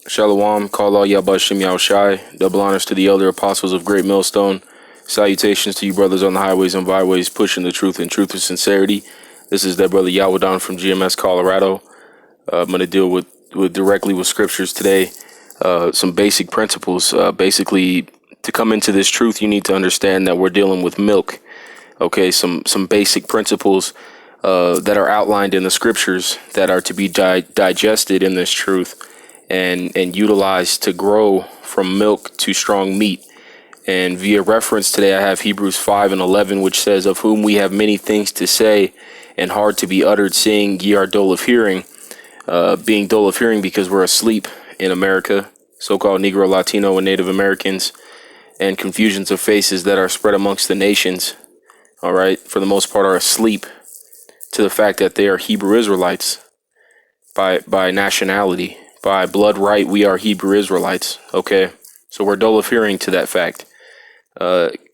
Shalom, call all Yabashim Yahushai. Double honors to the elder apostles of Great Millstone. Salutations to you brothers on the highways and byways, pushing the truth in truth with sincerity. This is that brother Yawadon from GMS, Colorado. I'm going to deal with directly with scriptures today. Some basic principles. Basically, to come into this truth, you need to understand that we're dealing with milk. Okay, some basic principles that are outlined in the scriptures that are to be digested in this truth and utilized to grow from milk to strong meat. And via reference today, I have Hebrews 5:11, which says, "Of whom we have many things to say and hard to be uttered, seeing ye are dull of hearing." Being dull of hearing because we're asleep in America, so-called Negro, Latino, and Native Americans, and confusions of faces that are spread amongst the nations, all right, for the most part are asleep to the fact that they are Hebrew Israelites by nationality. By blood right, we are Hebrew Israelites, okay? So we're dull of hearing to that fact.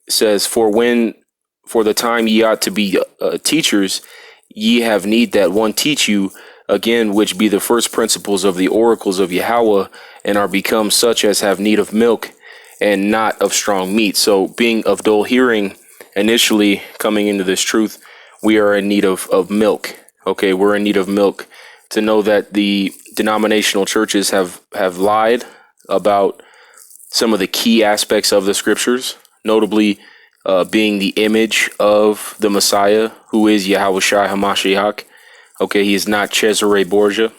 Says, for the time ye ought to be teachers, ye have need that one teach you again, which be the first principles of the oracles of Yahweh, and are become such as have need of milk and not of strong meat. So being of dull hearing, initially coming into this truth, we are in need of milk. Okay, we're in need of milk to know that the denominational churches have lied about some of the key aspects of the scriptures, notably being the image of the Messiah, who is Yahushua HaMashiach. Okay, he is not Cesare Borgia.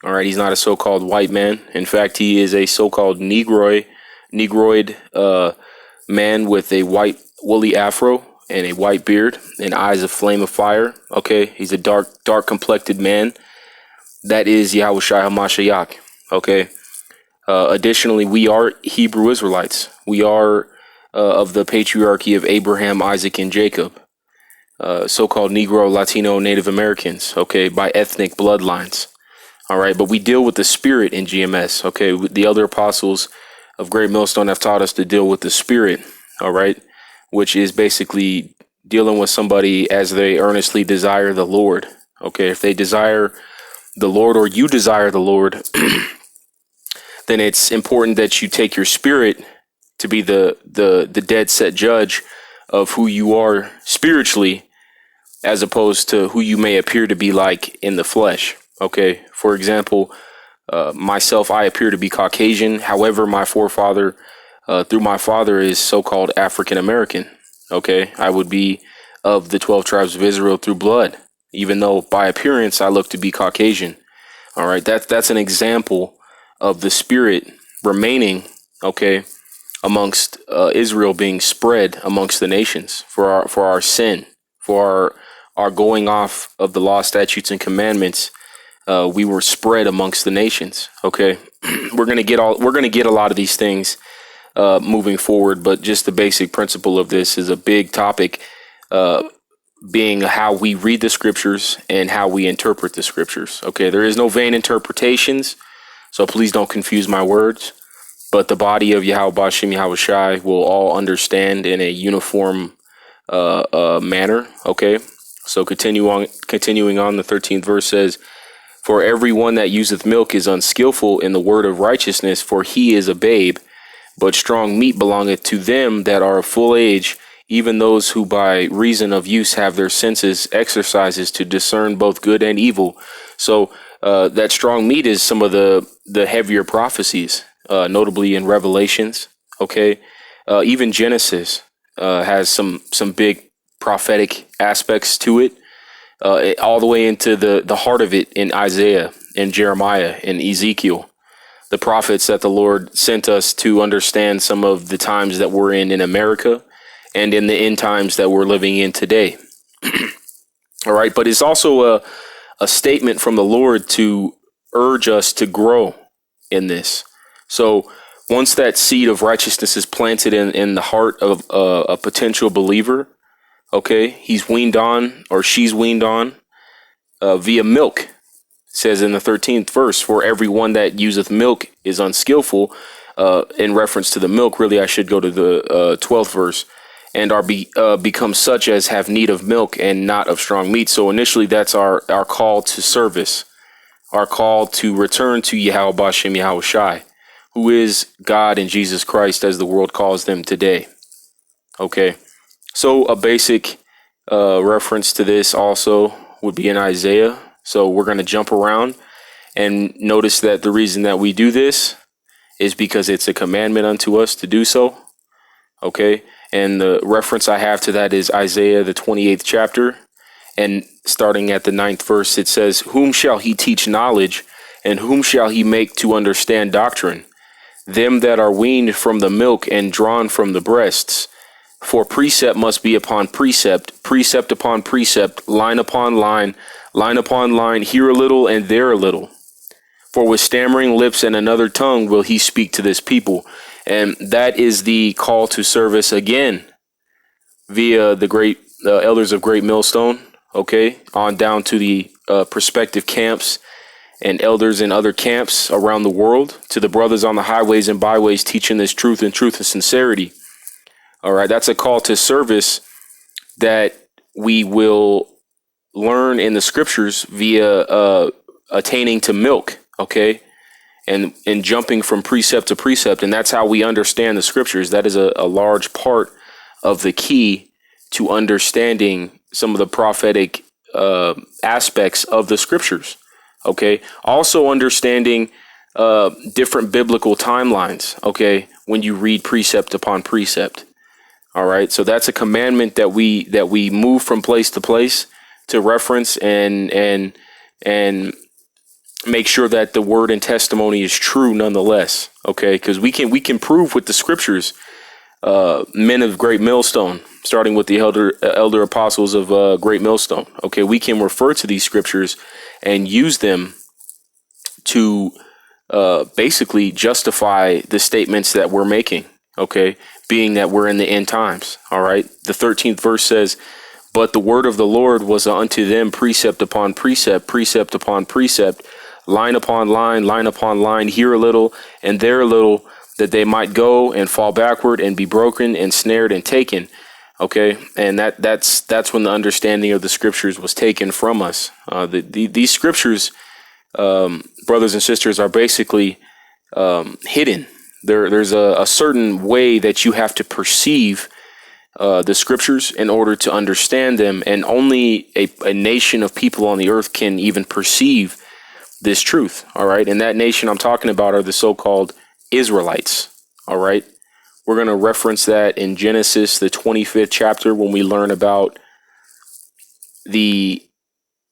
All right, he's not a so-called white man. In fact, he is a so-called negroid man with a white woolly afro and a white beard and eyes of flame of fire. Okay, he's a dark complected man. That is Yahushua HaMashiach. Okay. Additionally, we are Hebrew Israelites. We are of the patriarchy of Abraham, Isaac, and Jacob. So-called Negro, Latino, Native Americans. Okay, by ethnic bloodlines. All right, but we deal with the spirit in GMS. Okay, the elder apostles of Great Millstone have taught us to deal with the spirit. All right, which is basically dealing with somebody as they earnestly desire the Lord. Okay, if they desire the Lord, or you desire the Lord, then it's important that you take your spirit to be the dead set judge of who you are spiritually, as opposed to who you may appear to be like in the flesh. Okay, for example, myself, I appear to be Caucasian. However, my forefather, through my father, is so-called African American. Okay, I would be of the 12 tribes of Israel through blood, even though by appearance I look to be Caucasian. All right, that's an example of the spirit remaining, okay, amongst Israel, being spread amongst the nations for our sin, for our going off of the law, statutes, and commandments. We were spread amongst the nations. Okay, we're gonna get a lot of these things moving forward, but just the basic principle of this is a big topic, being how we read the scriptures and how we interpret the scriptures. Okay, there is no vain interpretations, so please don't confuse my words. But the body of Yahweh Bashim Yahushai will all understand in a uniform manner. Okay, so continuing on, the 13th verse says, "For everyone that useth milk is unskillful in the word of righteousness, for he is a babe. But strong meat belongeth to them that are of full age, even those who by reason of use have their senses exercises to discern both good and evil." So that strong meat is some of the heavier prophecies, notably in Revelations. Okay, even Genesis has some big prophetic aspects to it, all the way into the heart of it in Isaiah and Jeremiah and Ezekiel, the prophets that the Lord sent us to understand some of the times that we're in America and in the end times that we're living in today. All right, but it's also a statement from the Lord to urge us to grow in this. So once that seed of righteousness is planted in the heart of a potential believer, okay, he's weaned on, or she's weaned on via milk. It says in the 13th verse, "For everyone that useth milk is unskillful." In reference to the milk, really, I should go to the 12th verse. "And are become such as have need of milk and not of strong meat." So initially, that's our call to service. are called to return to Yahweh Bashem Yahweh Shai, who is God and Jesus Christ, as the world calls them today. Okay, so a basic reference to this also would be in Isaiah. So we're going to jump around and notice that the reason that we do this is because it's a commandment unto us to do so. Okay, and the reference I have to that is Isaiah, the 28th chapter. And starting at the 9th verse, it says, "Whom shall he teach knowledge, and whom shall he make to understand doctrine? Them that are weaned from the milk and drawn from the breasts. For precept must be upon precept, precept upon precept, line upon line, line upon line, here a little and there a little. For with stammering lips and another tongue will he speak to this people." And that is the call to service again via the great elders of Great Millstone. Okay, on down to the prospective camps and elders in other camps around the world, to the brothers on the highways and byways teaching this truth and sincerity. All right, that's a call to service that we will learn in the scriptures via attaining to milk, okay, and jumping from precept to precept. And that's how we understand the scriptures. That is a large part of the key to understanding some of the prophetic aspects of the scriptures. Okay. Also understanding different biblical timelines. Okay. When you read precept upon precept. All right. So that's a commandment that we move from place to place to reference and make sure that the word and testimony is true nonetheless. Okay. Because we can prove with the scriptures, men of Great Millstone, starting with the elder apostles of Great Millstone. Okay, we can refer to these scriptures and use them to basically justify the statements that we're making. Okay, being that we're in the end times. All right, the 13th verse says, "But the word of the Lord was unto them precept upon precept, precept upon precept, line upon line, here a little and there a little, that they might go and fall backward and be broken and snared and taken." Okay, and that's when the understanding of the scriptures was taken from us. These scriptures, brothers and sisters, are basically hidden. There's a certain way that you have to perceive the scriptures in order to understand them, and only a nation of people on the earth can even perceive this truth. All right, and that nation I'm talking about are the so-called Israelites. All right. We're going to reference that in Genesis, the 25th chapter, when we learn about the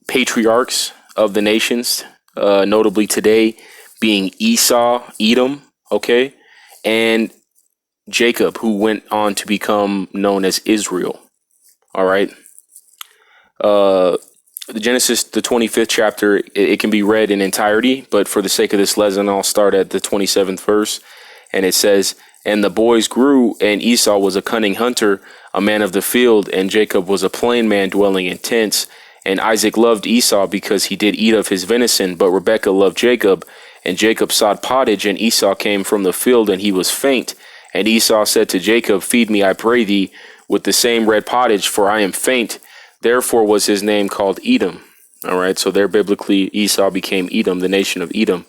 patriarchs of the nations, notably today being Esau, Edom, okay, and Jacob, who went on to become known as Israel. All right. The Genesis, the 25th chapter, it can be read in entirety, but for the sake of this lesson, I'll start at the 27th verse. And it says, "And the boys grew, and Esau was a cunning hunter, a man of the field, and Jacob was a plain man dwelling in tents. And Isaac loved Esau because he did eat of his venison, but Rebekah loved Jacob. And Jacob sought pottage, and Esau came from the field, and he was faint. And Esau said to Jacob, Feed me, I pray thee, with the same red pottage, for I am faint. Therefore was his name called Edom." All right, so there biblically Esau became Edom, the nation of Edom.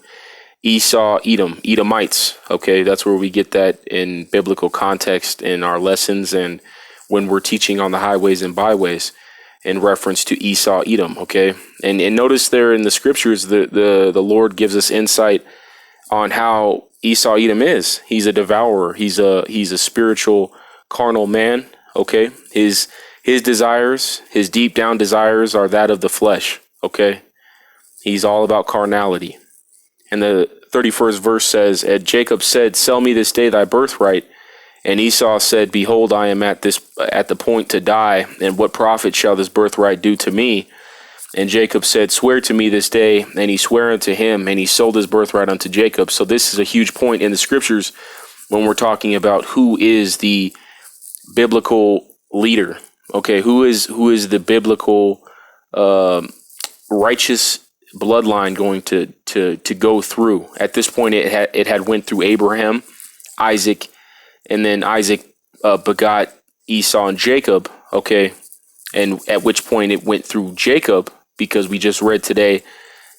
Esau, Edom, Edomites. Okay, that's where we get that in biblical context in our lessons and when we're teaching on the highways and byways in reference to Esau, Edom. Okay, and notice there in the scriptures, the Lord gives us insight on how Esau, Edom is. He's a devourer. He's a spiritual, carnal man. Okay, his desires, his deep down desires, are that of the flesh. Okay, he's all about carnality. And the 31st verse says, "And Jacob said, Sell me this day thy birthright. And Esau said, Behold, I am at the point to die, and what profit shall this birthright do to me? And Jacob said, Swear to me this day. And he sware unto him, and he sold his birthright unto Jacob." So this is a huge point in the scriptures when we're talking about who is the biblical leader. Okay, who is the biblical righteous bloodline going to go through. At this point, it had went through Abraham, Isaac, and then Isaac begot Esau and Jacob. Okay, and at which point it went through Jacob, because we just read today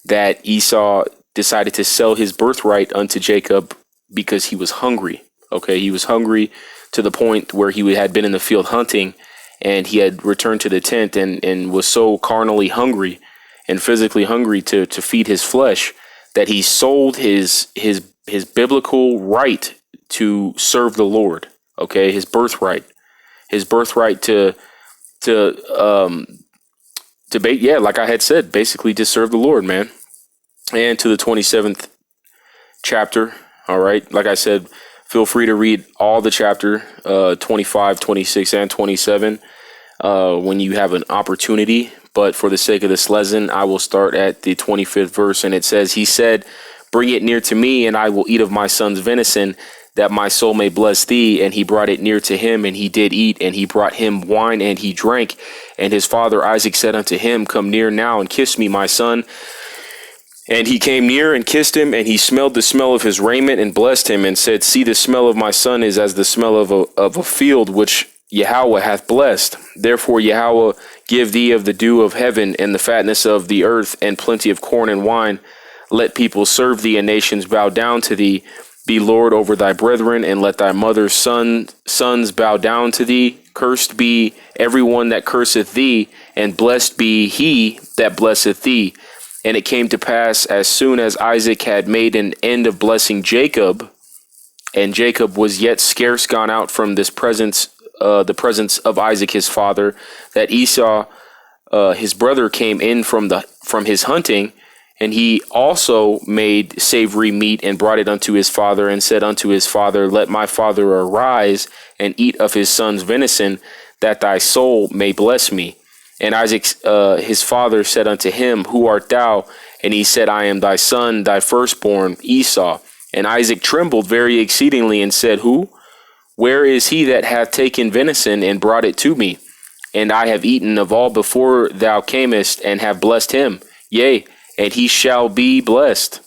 that Esau decided to sell his birthright unto Jacob because he was hungry. Okay, he was hungry to the point where he had been in the field hunting, and he had returned to the tent and was so carnally hungry and physically hungry to feed his flesh that he sold his biblical right to serve the Lord. Okay, his birthright like I had said, basically to serve the Lord, man. And to the 27th chapter. All right, like I said, feel free to read all the chapter 25, 26, and 27 when you have an opportunity. But for the sake of this lesson, I will start at the 25th verse, and it says, "He said, bring it near to me, and I will eat of my son's venison, that my soul may bless thee. And he brought it near to him, and he did eat, and he brought him wine, and he drank. And his father Isaac said unto him, come near now, and kiss me, my son. And he came near and kissed him, and he smelled the smell of his raiment, and blessed him, and said, see, the smell of my son is as the smell of a field which Yahweh hath blessed. Therefore Yahweh give thee of the dew of heaven, and the fatness of the earth, and plenty of corn and wine. Let people serve thee, and nations bow down to thee. Be Lord over thy brethren, and let thy mother's sons bow down to thee. Cursed be everyone that curseth thee, and blessed be he that blesseth thee. And it came to pass, as soon as Isaac had made an end of blessing Jacob, and Jacob was yet scarce gone out from the presence of Isaac his father, that Esau his brother came in from his hunting, and he also made savory meat and brought it unto his father, and said unto his father, let my father arise and eat of his son's venison, that thy soul may bless me. And Isaac his father said unto him, who art thou? And he said, I am thy son, thy firstborn, Esau. And Isaac trembled very exceedingly, and said, who? Where is he that hath taken venison and brought it to me? And I have eaten of all before thou camest, and have blessed him. Yea, and he shall be blessed.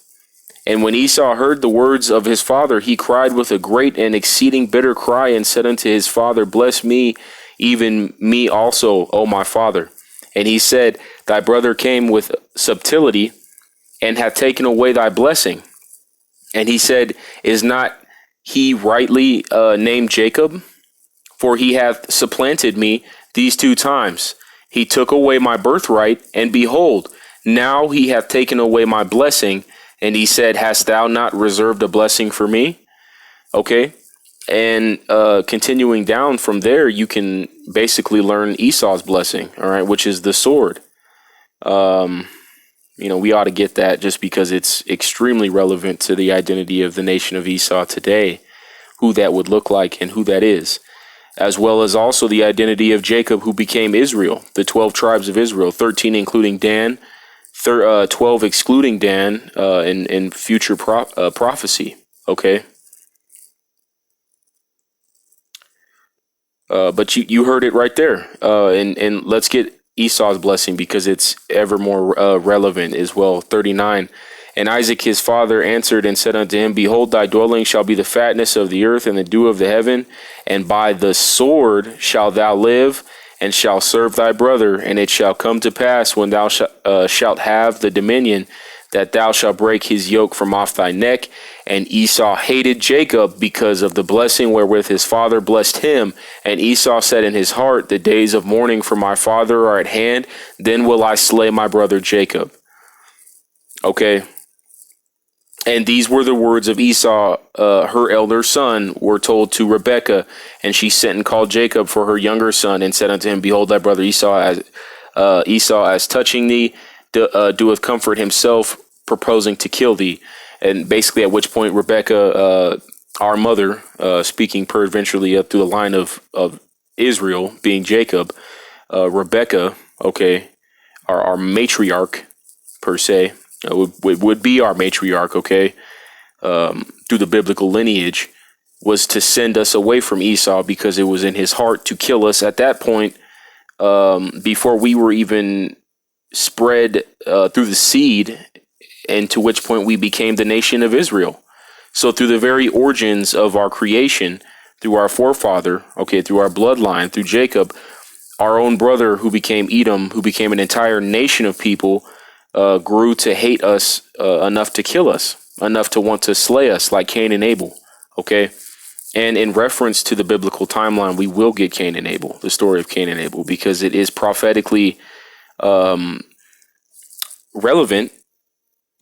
And when Esau heard the words of his father, he cried with a great and exceeding bitter cry, and said unto his father, bless me, even me also, O my father. And he said, thy brother came with subtlety, and hath taken away thy blessing. And he said, is not he rightly named Jacob? For he hath supplanted me these 2 times. He took away my birthright, and behold, now he hath taken away my blessing. And he said, hast thou not reserved a blessing for me? Okay. And continuing down from there, you can basically learn Esau's blessing, all right, which is the sword. We ought to get that just because it's extremely relevant to the identity of the nation of Esau today, who that would look like and who that is, as well as also the identity of Jacob, who became Israel, the 12 tribes of Israel, 13 including Dan, 12 excluding Dan in future prophecy. Okay. But you heard it right there. And let's get Esau's blessing because it's ever more relevant as well. 39. And Isaac his father answered and said unto him, behold, thy dwelling shall be the fatness of the earth and the dew of the heaven, and by the sword shalt thou live, and shall serve thy brother. And it shall come to pass when thou shalt have the dominion, that thou shalt break his yoke from off thy neck. And Esau hated Jacob because of the blessing wherewith his father blessed him. And Esau said in his heart, the days of mourning for my father are at hand. Then will I slay my brother Jacob. Okay. And these were the words of Esau, her elder son, were told to Rebekah. And she sent and called Jacob for her younger son, and said unto him, behold, thy brother Esau as touching thee doeth comfort himself, proposing to kill thee. And basically at which point Rebekah, our mother, speaking peradventurely up through the line of Israel, being Jacob, Rebekah, okay, our matriarch per se, would be our matriarch, okay, through the biblical lineage, was to send us away from Esau because it was in his heart to kill us at that point, before we were even spread through the seed, and to which point we became the nation of Israel. So through the very origins of our creation, through our forefather, okay, through our bloodline, through Jacob, our own brother who became Edom, who became an entire nation of people, grew to hate us enough to kill us, enough to want to slay us, like Cain and Abel. Okay. And in reference to the biblical timeline, we will get Cain and Abel, the story of Cain and Abel, because it is prophetically relevant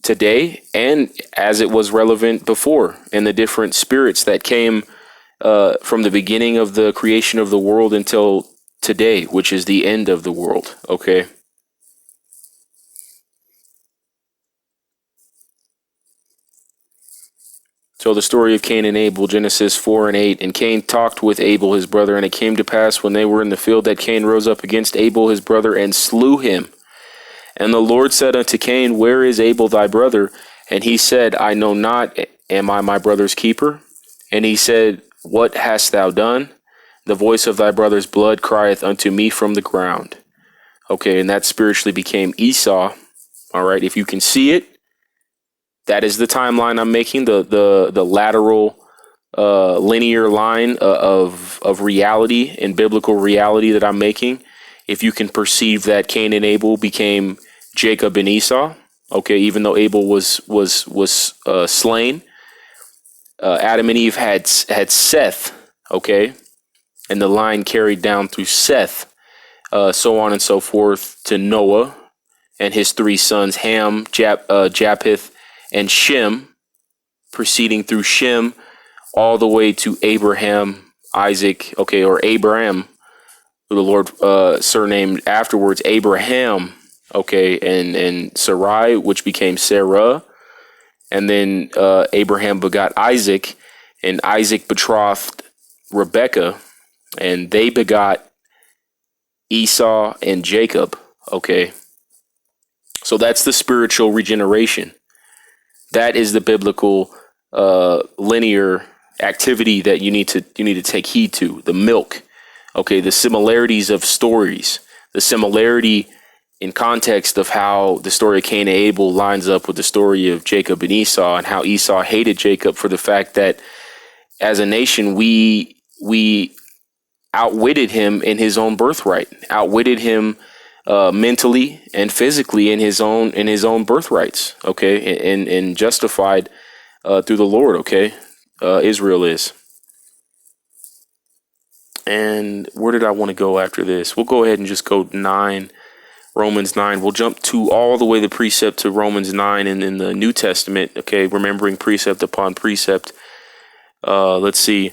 today, and as it was relevant before, in the different spirits that came from the beginning of the creation of the world until today, which is the end of the world. Okay. So the story of Cain and Abel, Genesis 4:8. And Cain talked with Abel his brother, and it came to pass when they were in the field that Cain rose up against Abel his brother and slew him. And the Lord said unto Cain, Where is Abel thy brother? And he said, I know not, am I my brother's keeper? And he said, What hast thou done? The voice of thy brother's blood crieth unto me from the ground. Okay, and that spiritually became Esau. All right, if you can see it, that is the timeline I'm making, the lateral linear line of reality and biblical reality that I'm making. If you can perceive that Cain and Abel became Jacob and Esau, okay, even though Abel was slain, Adam and Eve had Seth, okay, and the line carried down through Seth, so on and so forth to Noah and his three sons, Ham, Japheth, and Shem, proceeding through Shem all the way to Abraham, Isaac, okay, or Abraham, who the Lord surnamed afterwards Abraham, okay, and Sarai, which became Sarah, and then Abraham begot Isaac, and Isaac betrothed Rebekah, and they begot Esau and Jacob, okay. So that's the spiritual regeneration. That is the biblical linear activity that you need to take heed to. The milk, okay, the similarities of stories, the similarity in context of how the story of Cain and Abel lines up with the story of Jacob and Esau, and how Esau hated Jacob for the fact that as a nation we outwitted him in his own birthright, outwitted him mentally and physically in his own birthrights, okay, and justified through the Lord, okay. Israel is. And where did I want to go after this? We'll go ahead and just go 9, Romans 9. We'll jump to all the way the precept to Romans 9 and in the New Testament, okay, remembering precept upon precept. Let's see.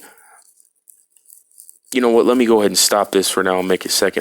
You know what? Let me go ahead and stop this for now and make a second.